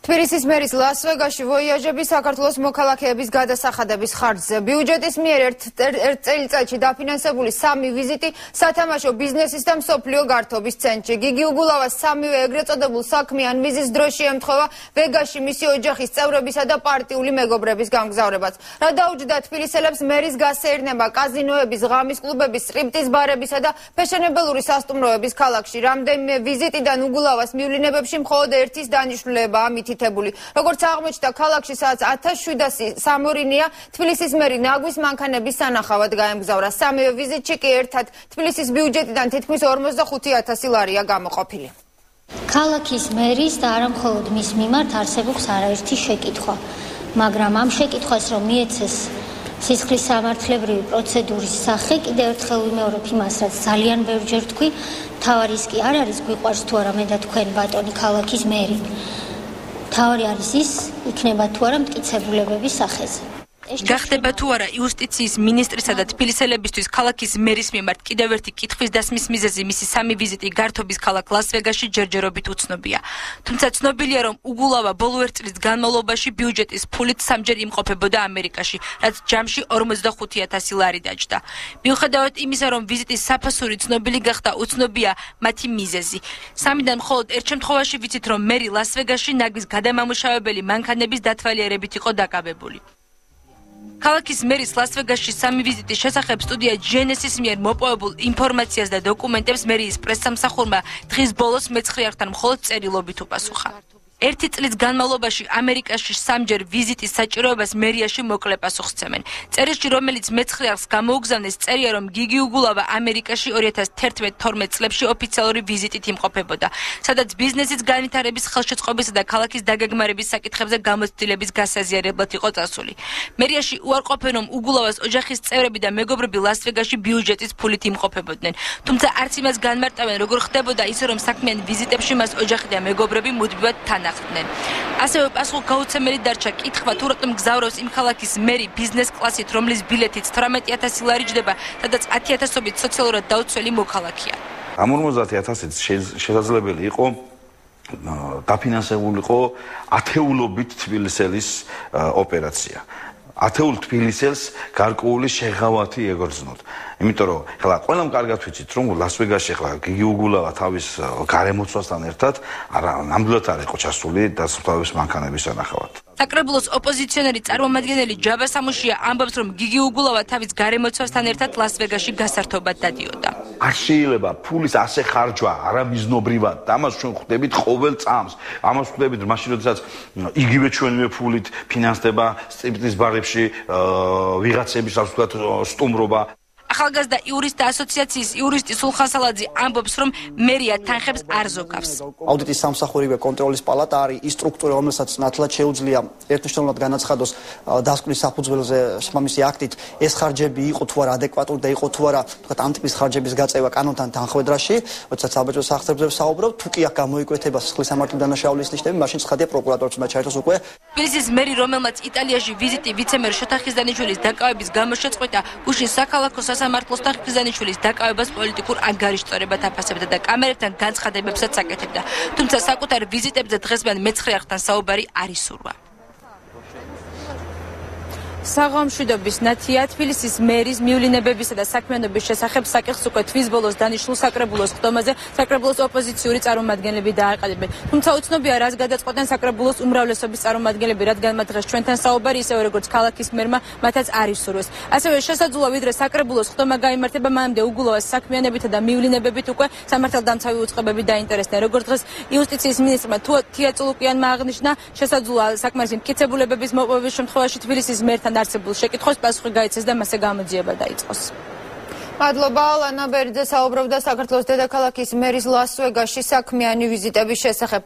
თბილისის მერის ლას-ვეგასში ვოიაჟები საქართველოს მოქალაქეების გადასახადების ხარჯზე. ბიუჯეტის მიერ ერთ წელიწადში დაფინანსებული 3 ვიზიტი სათამაშო ბიზნესის და მსოფლიო გართობის ცენტრში. გიგი უგულავას 3-ვე ეგრეთ წოდებულ საქმიან ვიზის დროში ემთხვევა ვეგაში მისი ოჯახის წევრებისა და პარტიული მეგობრების გამგზავრებას. რა დაუჯდა თბილისელებს მერის გასეირნება კაზინოების, ღამის კლუბების, სტრიპტიზ ბარებისა და ფეშენებელური სასტუმროების ქალაქში. რამდენიმე ვიზიტიდან უგულავას მივლინებებში მხოლოდ ერთის დანიშნულებაა მითითებული. როგორც აღმოჩნდა, ქალაქში სადაც 1700 სამორინია, თბილისის მერი ნაგვის მანქანების სანახავად გაემგზავრა. 3-ვე ვიზიტში კი ერთად თბილისის ბიუჯეტიდან თითქმის 45,000 ლარია გამოყოფილი. ქალაქის მერის და არა მხოლოდ მის მიმართ არსებობს არაერთი შეკითხვა, მაგრამ ამ შეკითხვას რომ მიეცეს სისხლის სამართლებრივი პროცედურის სახე, კიდევ ერთხელ ვიმეორებ იმას, რაც ძალიან ბევრჯერ თქვი, მთავარი ის კი არ არის გვიყვარს თუ არა მე და თქვენ ბატონი ქალაქის მერი. მთავარი არის ის, იქნება თუ არა მტკიცებულებების სახეზე. გახდება თუ არა იუსტიციის მინისტრისა და თბილისელებისთვის ქალაქის მერის მიმართ კიდევ ერთი კითხვის დასმის მიზეზი მისი 3 ვიზიტი გართობის ქალაქ ლას-ვეგასში ჯერჯერობით უცნობია. თუმცა ცნობილია, რომ უგულავა ბოლო ერთ წლის განმავლობაში ბიუჯეტის ფულით 3-ჯერ იმყოფებოდა ამერიკაში, რაც ჯამში 45,000 ლარი დაჯდა. მიუხედავად იმისა, რომ ვიზიტის საფასური ცნობილი გახდა, უცნობია მათი მიზეზი. 3-დან მხოლოდ ერთ შემთხვევაში ვიცით, რომ მერი ლას-ვეგასში ნაგვის გადამამუშავებელი მანქანების დათვალიერებით იყო დაკავებული. ქალაქის მერის ლას-ვეგასში 3 ვიზიტის შესახებ სტუდია GNS-ის მიერ მოპოვებულ ინფორმაციას და დოკუმენტებს მერიის პრესსამსახურმა დღის ბოლოს მეცხრიართან მხოლოდ წერილობით უპასუხა. 1 წლის განმავლობაში ამერიკაში 3-ჯერ ვიზიტის საჭიროებას მერიაში მოკლე პასუხს სცემენ. წერილში, რომელიც მეცხრიარს გამოუგზავნეს, წერია, რომ გიგი უგულავა ამერიკაში 2011-12 წლებში ოფიციალური ვიზიტით იმყოფებოდა, სადაც ბიზნესის განვითარების, ხელშეწყობისა და ქალაქის დაგეგმარების საკითხებზე გამოცდილების გასაზიარებლად იყო წასული. მერიაში უარყოფენ, რომ უგულავას ოჯახის წევრები და მეგობრები ლას-ვეგასში ბიუჯეტის ფულით იმყოფებოდნენ, თუმცა არც იმას განმარტავენ, როგორ ხდებოდა ისე, რომ საქმიან ვიზიტებში მას ოჯახი და მეგობრები მუდმივად თან ასევე პასუხ გაუცემელი დარჩა კითხვა, თუ რატომ გზავრობს იმ ქალაქის მერი ბიზნეს კლასით, რომლის ბილეთიც 18,000 ლარი ჯდება, სადაც 10,000-ობით სოციალურად დაუცველი მოქალაქეა. ამ 50,000-ით შესაძლებელი იყო დაფინანსებულიყო ათეულობით თბილისელის ოპერაცია. ათეულ თბილისელს გარკვეული შეღავათი ეგრძნოთ. იმიტომ რომ ხლა ყველამ კარგად ვიცით, რომ ლას-ვეგასში ხლა გიგი უგულავა თავის გარემოცვასთან ერთად ნამდვილად არ იყო ჩასული დასუფთავების მანქანების სანახავად. საკრებულოს ოპოზიციონერი წარმომადგენელი ჯაბა სამუშია ამბობს, რომ გიგი უგულავა თავის გარემოცვასთან ერთად ლას-ვეგასში გასართობად დადიოდა. არ შეიძლება ფულის ასე ხარჯვა არამიზნობრივად და ამას ჩვენ ხვდებით ყოველ წამს. ამას ხვდებით მაშინ, როდესაც იგივე ჩვენივე ფულით ფინანსდება სტრიპტიზ ბარებში ვიღაცების ასე ვთქვათ სტუმრობა. ახალგაზრდა იურისტთა ასოციაციის იურისტი სულხან სალაძე ამბობს, რომ მერია თანხებს არ ზოგავს. აუდიტის სამსახურებრივი კონტროლის პალატა არის ის სტრუქტურა, რომელსაც ნათლად შეუძლია ერთმნიშვნელოვნად განაცხადოს დასკვნის საფუძველზე შესაბამისი აქტით ეს ხარჯები იყო თუ არა ადეკვატური და იყო თუ არა თქვათ ამ ტიპის ხარჯების გაწევა კანონთან თანხმედრაში, როდესაც საბაჟო სახსრებზე ვსაუბრობ, თუ კი აქ გამოიკვეთება სისხლის სამართლის დანაშაულის ნიშნები, მაშინ ცხადია პროკურატურს უნდა ჩაერთოს უკვე. თბილისის მერი, რომელმაც იტალიაში ვიზიტი ვიცემერ შოთა ხიზანიშვილის დაკავების გამო შეწყვეტა, გუშინ საქალაქო სასამართლოს და ხიზანიშვილის დაკავებას პოლიტიკურ ანგარიშწორებად აფასებდა და კამერებთან განცხადებებსაც აკეთებდა. თუმცა საკუთარ ვიზიტებზე დღეს მან მეცხრიართან საუბარი არ ისურვა. საღამშვიდობის ნათია თბილისის მერის მივლინებებისა და საქმიანობის შესახებ საკითხს უკვე თვის ბოლოს დანიშნულ საკრებულოს ხდომაზე საკრებულოს ოპოზიციური წარმომადგენლები დააყენებენ. თუმცა უცნობია, რას გადაწყვეტენ საკრებულოს უმრავლესობის წარმომადგენლები, რადგან მათ დღეს ჩვენთან საუბარი ისევე როგორც ქალაქის მერმა მათაც არ ისურვეს. ასევე შესაძლოა, ვიდრე საკრებულოს ხდომა გაიმართება, მანამდე უგულავას საქმიანებითა და მივლინებებით უკვე სამართალდამცავი უწყებები დაინტერესდნენ. როგორც დღეს იუსტიციის მინისტრმა თია წულუკიანმა აღნიშნა, შესაძლოა საკმარისი მტკიცებულებების მოპოვების შემთხვევაში თბილისის მერთან არსებულ შეკითხვას პასუხი გაიცეს და მასზე გამოძიება დაიწყოს. მადლობა. ლანა ბერიძე საუბრობდა საქართველოს დედაქალაქის მერის ლას-ვეგასში საქმიანი ვიზიტების შესახებ.